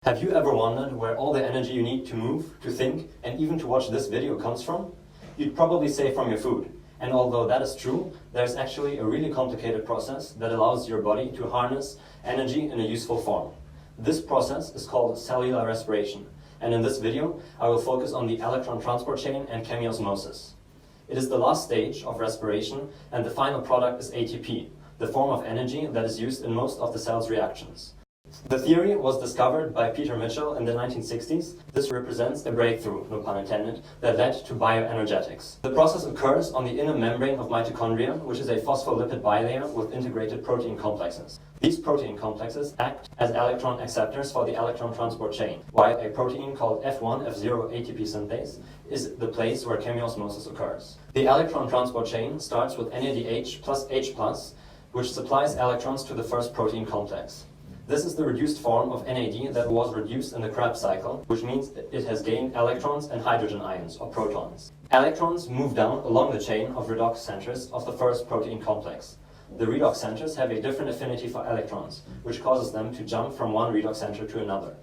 Have you ever wondered where all the energy you need to move, to think, and even to watch this video comes from? You'd probably say from your food. And although that is true, there's actually a really complicated process that allows your body to harness energy in a useful form. This process is called cellular respiration. And in this video, I will focus on the electron transport chain and chemiosmosis. It is the last stage of respiration, and the final product is ATP, the form of energy that is used in most of the cell's reactions. The theory was discovered by Peter Mitchell in the 1960s. This represents a breakthrough, no pun intended, that led to bioenergetics. The process occurs on the inner membrane of mitochondria, which is a phospholipid bilayer with integrated protein complexes. These protein complexes act as electron acceptors for the electron transport chain, while a protein called F1, F0 ATP synthase is the place where chemiosmosis occurs. The electron transport chain starts with NADH plus H+, which supplies electrons to the first protein complex. This is the reduced form of NAD that was reduced in the Krebs cycle, which means it has gained electrons and hydrogen ions, or protons. Electrons move down along the chain of redox centers of the first protein complex. The redox centers have a different affinity for electrons, which causes them to jump from one redox center to another.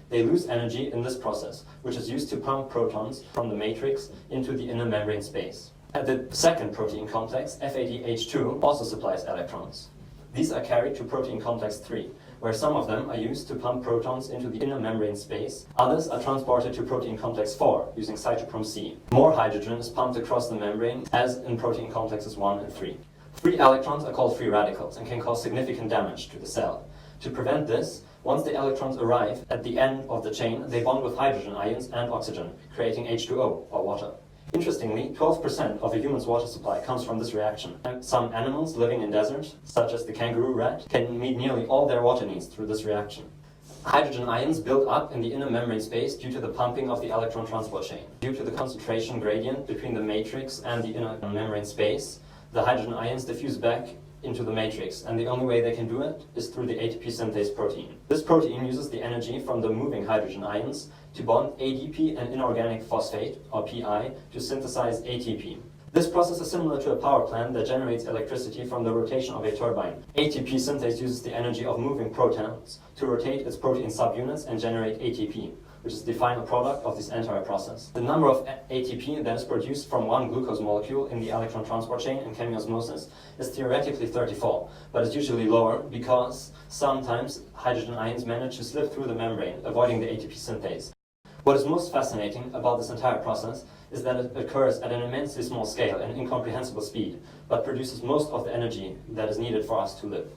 They lose energy in this process, which is used to pump protons from the matrix into the inner membrane space. At the second protein complex, FADH2 also supplies electrons. These are carried to protein complex 3, where some of them are used to pump protons into the inner membrane space. Others are transported to protein complex 4 using cytochrome C. More hydrogen is pumped across the membrane, as in protein complexes 1 and 3. Free electrons are called free radicals and can cause significant damage to the cell. To prevent this, once the electrons arrive at the end of the chain, they bond with hydrogen ions and oxygen, creating H2O, or water. Interestingly, 12% of a human's water supply comes from this reaction. Some animals living in deserts, such as the kangaroo rat, can meet nearly all their water needs through this reaction. Hydrogen ions build up in the inner membrane space due to the pumping of the electron transport chain. Due to the concentration gradient between the matrix and the inner membrane space, the hydrogen ions diffuse back into the matrix, and the only way they can do it is through the ATP synthase protein. This protein uses the energy from the moving hydrogen ions to bond ADP and inorganic phosphate, or PI, to synthesize ATP. This process is similar to a power plant that generates electricity from the rotation of a turbine. ATP synthase uses the energy of moving protons to rotate its protein subunits and generate ATP, which is the final product of this entire process. The number of ATP that is produced from one glucose molecule in the electron transport chain in chemiosmosis is theoretically 34, but is usually lower because sometimes hydrogen ions manage to slip through the membrane, avoiding the ATP synthase. What is most fascinating about this entire process is that it occurs at an immensely small scale and incomprehensible speed, but produces most of the energy that is needed for us to live.